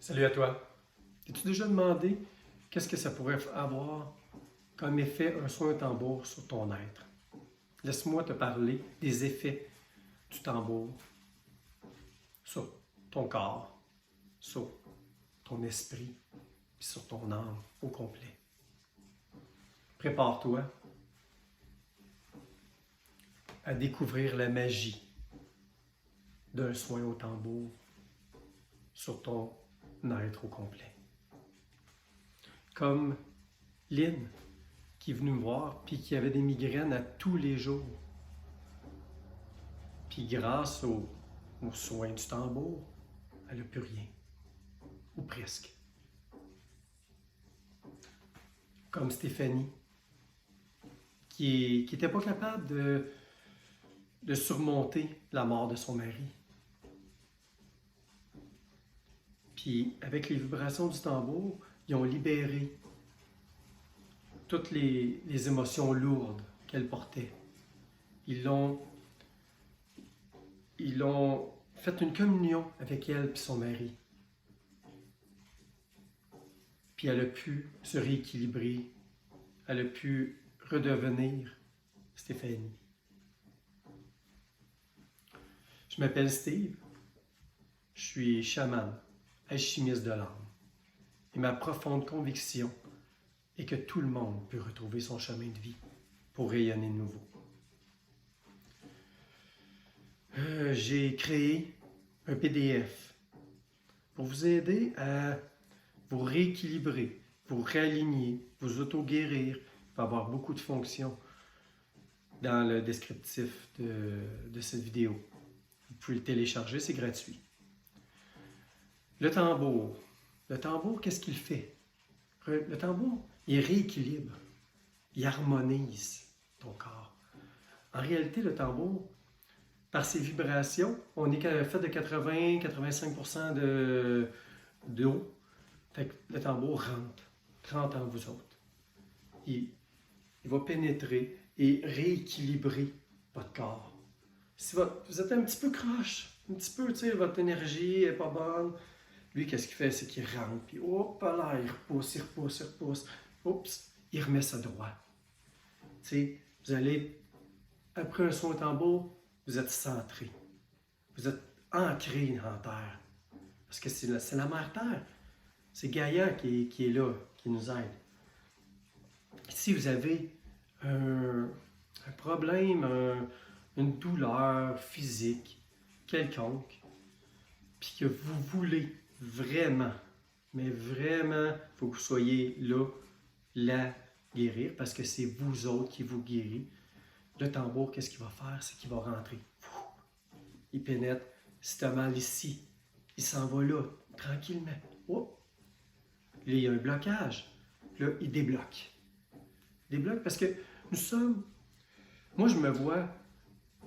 Salut à toi. T'es-tu déjà demandé qu'est-ce que ça pourrait avoir comme effet un son de tambour sur ton être? Laisse-moi te parler des effets du tambour sur ton corps, sur ton esprit, puis sur ton âme au complet. Prépare-toi à découvrir la magie d'un soin au tambour sur ton être au complet. Comme Lynn, qui est venue me voir, puis qui avait des migraines à tous les jours. Puis grâce aux soins du tambour, elle n'a plus rien, ou presque. Comme Stéphanie, qui n'était pas capable de surmonter la mort de son mari. Puis avec les vibrations du tambour, ils ont libéré toutes les émotions lourdes qu'elle portait. Ils l'ont fait une communion avec elle et son mari. Puis elle a pu se rééquilibrer. Elle a pu redevenir Stéphanie. Je m'appelle Steve. Je suis chaman, alchimiste de l'âme. Et ma profonde conviction est que tout le monde peut retrouver son chemin de vie pour rayonner de nouveau. J'ai créé un PDF pour vous aider à vous rééquilibrer, vous réaligner, vous auto-guérir. Il va y avoir beaucoup de fonctions dans le descriptif de cette vidéo. Vous pouvez le télécharger, c'est gratuit. Le tambour. Le tambour, qu'est-ce qu'il fait? Le tambour, il rééquilibre, il harmonise ton corps. En réalité, le tambour, par ses vibrations, on est fait de 80-85% d'eau. Fait que le tambour rentre en vous autres. Il va pénétrer et rééquilibrer votre corps. Si vous êtes un petit peu croche, un petit peu, tu sais, votre énergie n'est pas bonne, lui, qu'est-ce qu'il fait? C'est qu'il rentre, puis hop là, il repousse. Oups, il remet ça droit. Tu sais, vous allez, après un son de tambour, vous êtes centré. Vous êtes ancré en terre. Parce que c'est la mère terre. C'est Gaïa qui est là, qui nous aide. Si vous avez un problème, une douleur physique quelconque, puis que vous voulez vraiment, mais vraiment, il faut que vous soyez là, la guérir, parce que c'est vous autres qui vous guérissez. Le tambour, qu'est-ce qu'il va faire? C'est qu'il va rentrer. Il pénètre. Si tu as mal ici, il s'en va là, tranquillement. Oh. Là, il y a un blocage. Là, il débloque. Il débloque parce que nous sommes... Moi, je me vois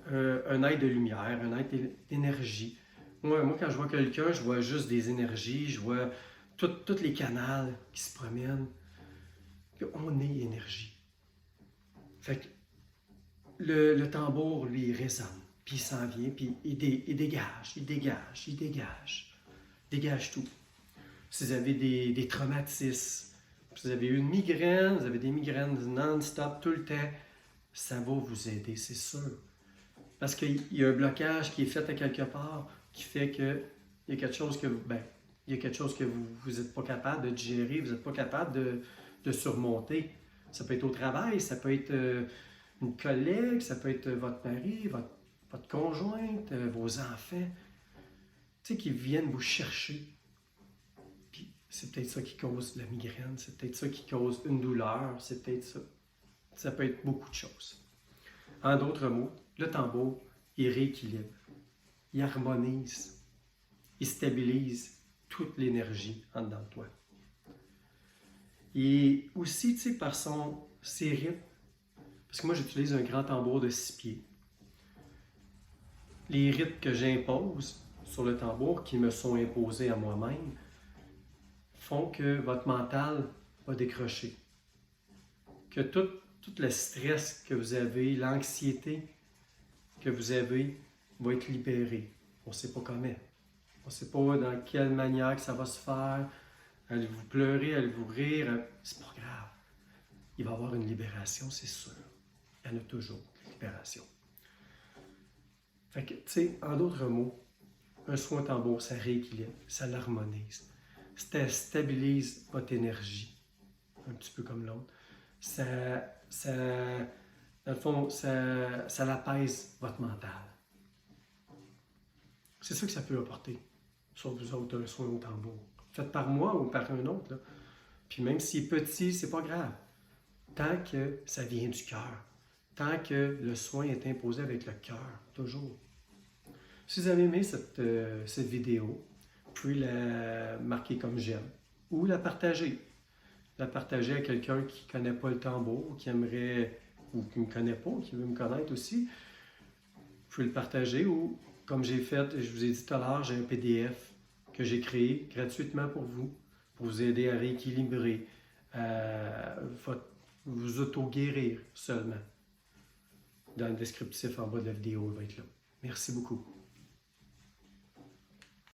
un être de lumière, un être d'énergie. Moi, quand je vois quelqu'un, je vois juste des énergies, je vois tous les canaux qui se promènent. Puis on est énergie. Fait que le tambour, lui, il résonne. Puis il s'en vient, puis il dégage. Dégage tout. Si vous avez des traumatismes, si vous avez eu une migraine, vous avez des migraines non-stop tout le temps, ça va vous aider, c'est sûr. Parce qu'il y a un blocage qui est fait à quelque part qui fait qu'il y a quelque chose que vous n'êtes pas capable de digérer, vous n'êtes pas capable de surmonter. Ça peut être au travail, ça peut être une collègue, ça peut être votre mari, votre conjointe, vos enfants, tu sais, qui viennent vous chercher. Puis c'est peut-être ça qui cause la migraine, c'est peut-être ça qui cause une douleur, c'est peut-être ça. Ça peut être beaucoup de choses. En d'autres mots, le tambour, il rééquilibre, il harmonise, il stabilise toute l'énergie en dedans de toi. Et aussi, tu sais, par ses rythmes, parce que moi j'utilise un grand tambour de 6 pieds. Les rythmes que j'impose sur le tambour, qui me sont imposés à moi-même, font que votre mental va décrocher. Que tout le stress que vous avez, l'anxiété que vous avez, va être libéré. On ne sait pas comment. On ne sait pas dans quelle manière que ça va se faire. Allez-vous pleurer, allez-vous rire? C'est pas grave. Il va y avoir une libération, c'est sûr. Il y en a toujours, une libération. Fait que, tu sais, en d'autres mots, un soin tambour, ça rééquilibre, ça l'harmonise. Ça stabilise votre énergie, un petit peu comme l'autre. Ça, dans le fond, ça l'apaise votre mental. C'est ça que ça peut apporter sur vous autres, un soin au tambour. Fait par moi ou par un autre. Là. Puis même s'il est petit, c'est pas grave. Tant que ça vient du cœur. Tant que le soin est imposé avec le cœur, toujours. Si vous avez aimé cette vidéo, vous pouvez la marquer comme j'aime ou la partager. La partager à quelqu'un qui ne connaît pas le tambour, qui aimerait, ou qui ne me connaît pas, qui veut me connaître aussi. Vous pouvez le partager ou, comme j'ai fait, je vous ai dit tout à l'heure, j'ai un PDF que j'ai créé gratuitement pour vous aider à rééquilibrer, vous auto-guérir seulement. Dans le descriptif en bas de la vidéo, il va être là. Merci beaucoup.